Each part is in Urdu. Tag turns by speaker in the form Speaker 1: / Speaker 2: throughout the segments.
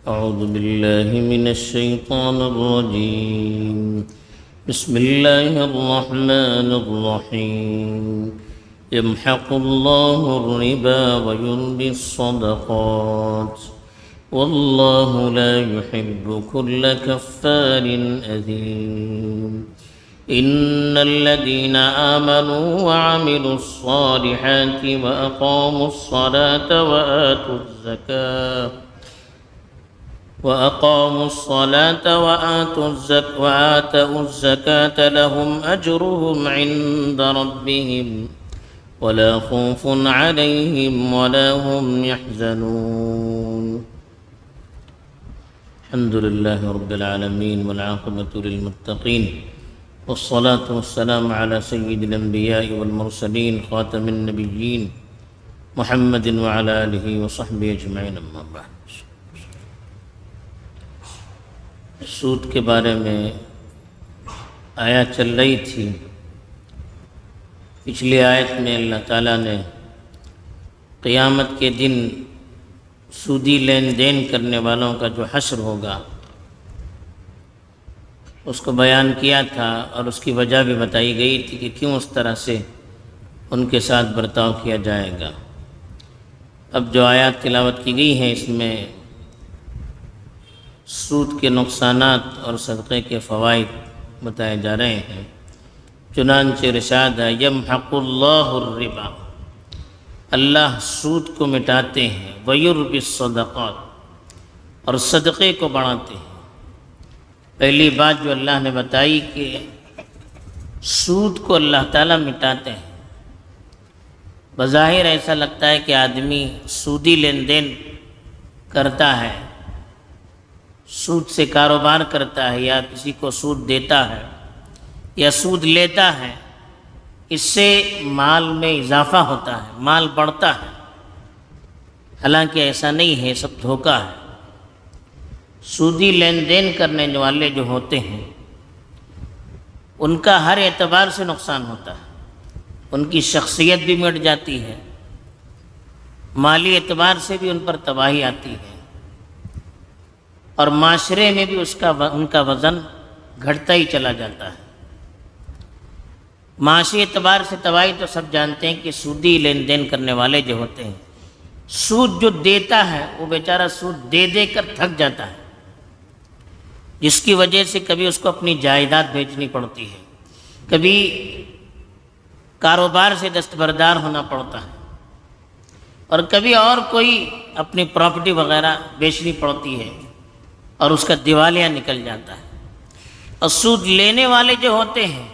Speaker 1: أعوذ بالله من الشيطان الرجيم. بسم الله الرحمن الرحيم. يمحق الله الربا ويربي الصدقات والله لا يحب كل كفار أثيم. إن الذين آمنوا وعملوا الصالحات وأقاموا الصلاة وآتوا الزكاة لهم أجرهم عند ربهم ولا خوف عليهم ولا هم يحزنون. الحمد لله رب العالمين والعاقبة للمتقين والصلاة والسلام على سيد الأنبياء والمرسلين خاتم النبيين محمد وعلى آله وصحبه أجمعين. أما بعد. سود کے بارے میں آیت چل رہی تھی. پچھلی آیت میں اللہ تعالیٰ نے قیامت کے دن سودی لین دین کرنے والوں کا جو حشر ہوگا اس کو بیان کیا تھا، اور اس کی وجہ بھی بتائی گئی تھی کہ کیوں اس طرح سے ان کے ساتھ برتاؤ کیا جائے گا. اب جو آیات تلاوت کی گئی ہیں اس میں سود کے نقصانات اور صدقے کے فوائد بتائے جا رہے ہیں. چنانچہ ارشاد ہے یمحق اللہ الربا، اللہ سود کو مٹاتے ہیں، ویربی الصدقات، اور صدقے کو بڑھاتے ہیں. پہلی بات جو اللہ نے بتائی کہ سود کو اللہ تعالیٰ مٹاتے ہیں. بظاہر ایسا لگتا ہے کہ آدمی سودی لین دین کرتا ہے، سود سے کاروبار کرتا ہے، یا کسی کو سود دیتا ہے یا سود لیتا ہے، اس سے مال میں اضافہ ہوتا ہے، مال بڑھتا ہے. حالانکہ ایسا نہیں ہے، سب دھوکہ ہے. سودی لین دین کرنے والے جو ہوتے ہیں ان کا ہر اعتبار سے نقصان ہوتا ہے. ان کی شخصیت بھی مٹ جاتی ہے، مالی اعتبار سے بھی ان پر تباہی آتی ہے، اور معاشرے میں بھی ان کا وزن گھٹتا ہی چلا جاتا ہے. معاشی اعتبار سے تباہی تو سب جانتے ہیں کہ سودی لین دین کرنے والے جو ہوتے ہیں، سود جو دیتا ہے وہ بیچارہ سود دے دے کر تھک جاتا ہے، جس کی وجہ سے کبھی اس کو اپنی جائیداد بیچنی پڑتی ہے، کبھی کاروبار سے دستبردار ہونا پڑتا ہے، اور کبھی اور کوئی اپنی پراپرٹی وغیرہ بیچنی پڑتی ہے، اور اس کا دیوالیہ نکل جاتا ہے. اور سود لینے والے جو ہوتے ہیں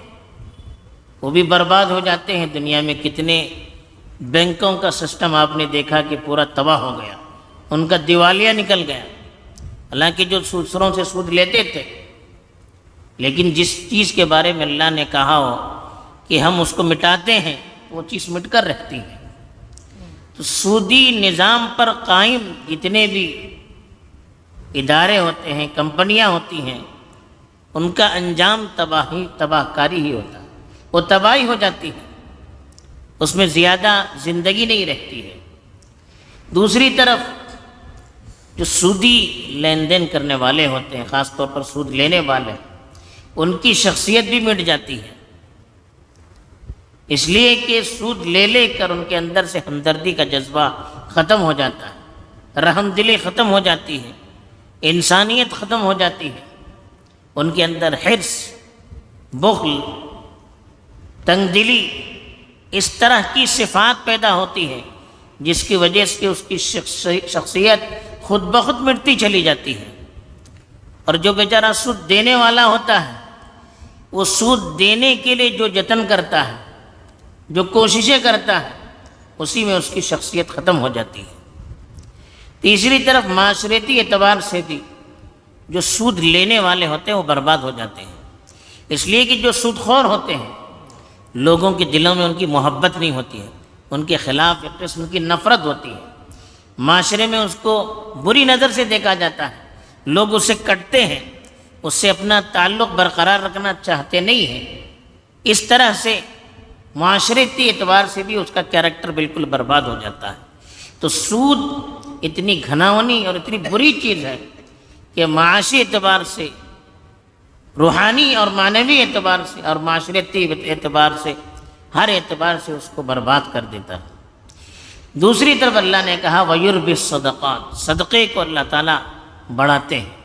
Speaker 1: وہ بھی برباد ہو جاتے ہیں. دنیا میں کتنے بینکوں کا سسٹم آپ نے دیکھا کہ پورا تباہ ہو گیا، ان کا دیوالیہ نکل گیا. حالانکہ جو دوسروں سے سود لیتے تھے، لیکن جس چیز کے بارے میں اللہ نے کہا ہو کہ ہم اس کو مٹاتے ہیں وہ چیز مٹ کر رہتی ہے. تو سودی نظام پر قائم جتنے بھی ادارے ہوتے ہیں، کمپنیاں ہوتی ہیں، ان کا انجام تباہ کاری ہی ہوتا ہے. وہ تباہی ہو جاتی ہے، اس میں زیادہ زندگی نہیں رہتی ہے. دوسری طرف جو سودی لین دین کرنے والے ہوتے ہیں، خاص طور پر سود لینے والے، ان کی شخصیت بھی مٹ جاتی ہے. اس لیے کہ سود لے لے کر ان کے اندر سے ہمدردی کا جذبہ ختم ہو جاتا ہے، رحم دلی ختم ہو جاتی ہے، انسانیت ختم ہو جاتی ہے. ان کے اندر حرص، بخل، تنگ دلی، اس طرح کی صفات پیدا ہوتی ہے جس کی وجہ سے اس کی شخصیت خود بخود مٹتی چلی جاتی ہے. اور جو بیچارہ سود دینے والا ہوتا ہے، وہ سود دینے کے لیے جو جتن کرتا ہے، جو کوششیں کرتا ہے، اسی میں اس کی شخصیت ختم ہو جاتی ہے. تیسری طرف معاشرتی اعتبار سے بھی جو سود لینے والے ہوتے ہیں وہ برباد ہو جاتے ہیں. اس لیے کہ جو سود خور ہوتے ہیں، لوگوں کے دلوں میں ان کی محبت نہیں ہوتی ہے، ان کے خلاف ایک قسم کی نفرت ہوتی ہے. معاشرے میں اس کو بری نظر سے دیکھا جاتا ہے، لوگ اسے کٹتے ہیں، اس سے اپنا تعلق برقرار رکھنا چاہتے نہیں ہیں. اس طرح سے معاشرتی اعتبار سے بھی اس کا کیریکٹر بالکل برباد ہو جاتا ہے. تو سود اتنی گھناؤنی اور اتنی بری چیز ہے کہ معاشی اعتبار سے، روحانی اور معنوی اعتبار سے اور معاشرتی اعتبار سے، ہر اعتبار سے اس کو برباد کر دیتا ہے۔ دوسری طرف اللہ نے کہا وَيُرْبِي الصَّدَقَاتِ، صدقے کو اللہ تعالیٰ بڑھاتے ہیں۔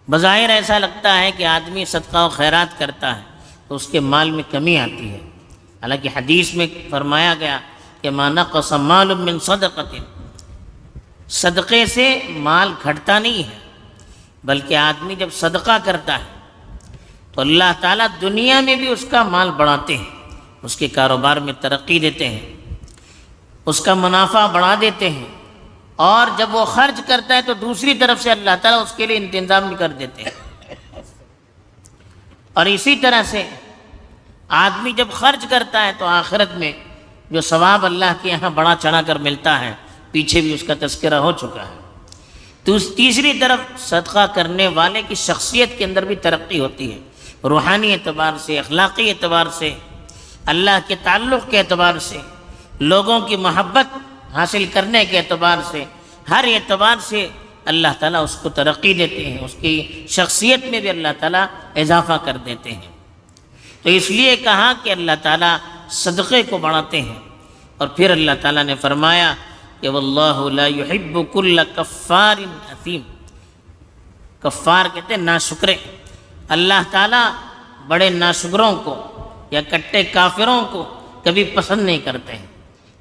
Speaker 1: بظاہر ایسا لگتا ہے کہ آدمی صدقہ و خیرات کرتا ہے تو اس کے مال میں کمی آتی ہے، حالانکہ حدیث میں فرمایا گیا کہ مَا نَقَصَ مَالٌ مِّن صَدَقَةٍ، صدقے سے مال گھٹتا نہیں ہے، بلکہ آدمی جب صدقہ کرتا ہے تو اللہ تعالیٰ دنیا میں بھی اس کا مال بڑھاتے ہیں، اس کے کاروبار میں ترقی دیتے ہیں، اس کا منافع بڑھا دیتے ہیں، اور جب وہ خرچ کرتا ہے تو دوسری طرف سے اللہ تعالیٰ اس کے لیے انتظام بھی کر دیتے ہیں۔ اور اسی طرح سے آدمی جب خرچ کرتا ہے تو آخرت میں جو ثواب اللہ کے یہاں بڑا چڑھا کر ملتا ہے، پیچھے بھی اس کا تذکرہ ہو چکا ہے۔ تو تیسری طرف صدقہ کرنے والے کی شخصیت کے اندر بھی ترقی ہوتی ہے، روحانی اعتبار سے، اخلاقی اعتبار سے، اللہ کے تعلق کے اعتبار سے، لوگوں کی محبت حاصل کرنے کے اعتبار سے، ہر اعتبار سے اللہ تعالیٰ اس کو ترقی دیتے ہیں، اس کی شخصیت میں بھی اللہ تعالیٰ اضافہ کر دیتے ہیں۔ تو اس لیے کہا کہ اللہ تعالیٰ صدقے کو بڑھاتے ہیں، اور پھر اللہ تعالیٰ نے فرمایا کہ واللہ لا يحب كل کفار اثیم، کفار کہتے ہیں ناشکرے، اللہ تعالیٰ بڑے ناشکروں کو یا کٹے کافروں کو کبھی پسند نہیں کرتے ہیں،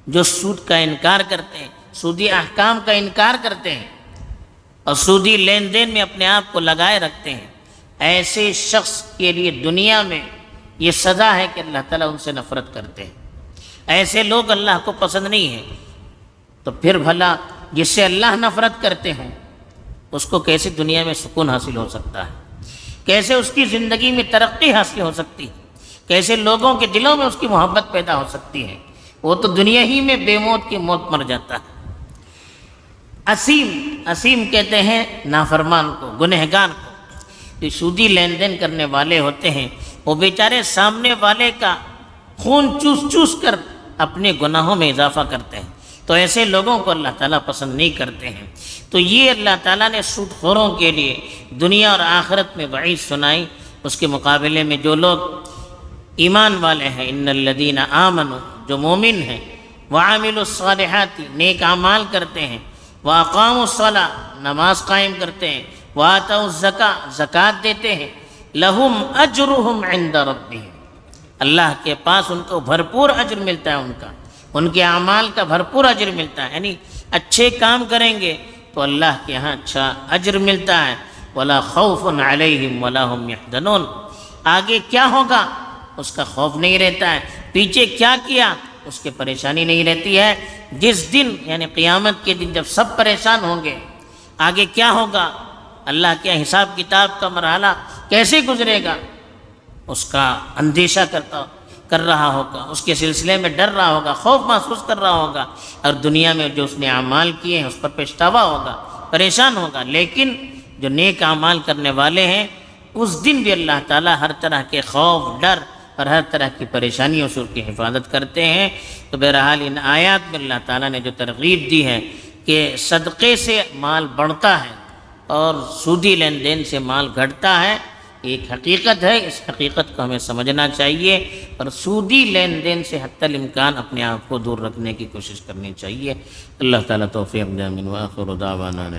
Speaker 1: جو سود کا انکار کرتے ہیں، سودی احکام کا انکار کرتے ہیں اور سودی لین دین میں اپنے آپ کو لگائے رکھتے ہیں، ایسے شخص کے لیے دنیا میں یہ سزا ہے کہ اللہ تعالیٰ ان سے نفرت کرتے ہیں۔ ایسے لوگ اللہ کو پسند نہیں ہیں، تو پھر بھلا جس سے اللہ نفرت کرتے ہیں اس کو کیسے دنیا میں سکون حاصل ہو سکتا ہے، کیسے اس کی زندگی میں ترقی حاصل ہو سکتی ہے، کیسے لوگوں کے دلوں میں اس کی محبت پیدا ہو سکتی ہے؟ وہ تو دنیا ہی میں بے موت کی موت مر جاتا ہے۔ اسیم کہتے ہیں نافرمان کو، گنہگار کو۔ جو سودی لین دین کرنے والے ہوتے ہیں وہ بیچارے سامنے والے کا خون چوس چوس کر اپنے گناہوں میں اضافہ کرتے ہیں، تو ایسے لوگوں کو اللہ تعالیٰ پسند نہیں کرتے ہیں۔ تو یہ اللہ تعالیٰ نے سود خوروں کے لیے دنیا اور آخرت میں وعید سنائی۔ اس کے مقابلے میں جو لوگ ایمان والے ہیں، ان الذین آمنوا، جو مومن ہیں، وعاملوا الصالحات، نیک اعمال کرتے ہیں، واقاموا الصلاۃ، نماز قائم کرتے ہیں، وآتوا الزکاۃ، زکوٰۃ دیتے ہیں، لہم اجرہم عند ربہم، اللہ کے پاس ان کو بھرپور اجر ملتا ہے، ان کے اعمال کا بھرپور اجر ملتا ہے، یعنی اچھے کام کریں گے تو اللہ کے ہاں اچھا اجر ملتا ہے۔ ولا خوف علیہم ولا هم يحزنون، آگے کیا ہوگا اس کا خوف نہیں رہتا ہے، پیچھے کیا کیا اس کے پریشانی نہیں رہتی ہے۔ جس دن یعنی قیامت کے دن جب سب پریشان ہوں گے، آگے کیا ہوگا، اللہ کے حساب کتاب کا مرحلہ کیسے گزرے گا، اس کا اندیشہ کر رہا ہوگا، اس کے سلسلے میں ڈر رہا ہوگا، خوف محسوس کر رہا ہوگا، اور دنیا میں جو اس نے اعمال کیے ہیں اس پر پچھتاوا ہوگا، پریشان ہوگا۔ لیکن جو نیک اعمال کرنے والے ہیں اس دن بھی اللہ تعالیٰ ہر طرح کے خوف، ڈر اور ہر طرح کی پریشانیوں سے اس کی حفاظت کرتے ہیں۔ تو بہرحال ان آیات میں اللہ تعالیٰ نے جو ترغیب دی ہے کہ صدقے سے مال بڑھتا ہے اور سودی لین دین سے مال گھٹتا ہے، ایک حقیقت ہے، اس حقیقت کو ہمیں سمجھنا چاہیے اور سودی لین دین سے حتی الامکان اپنے آپ کو دور رکھنے کی کوشش کرنی چاہیے۔ اللہ تعالیٰ توفیق دے، آمین۔ وآخر دعوانا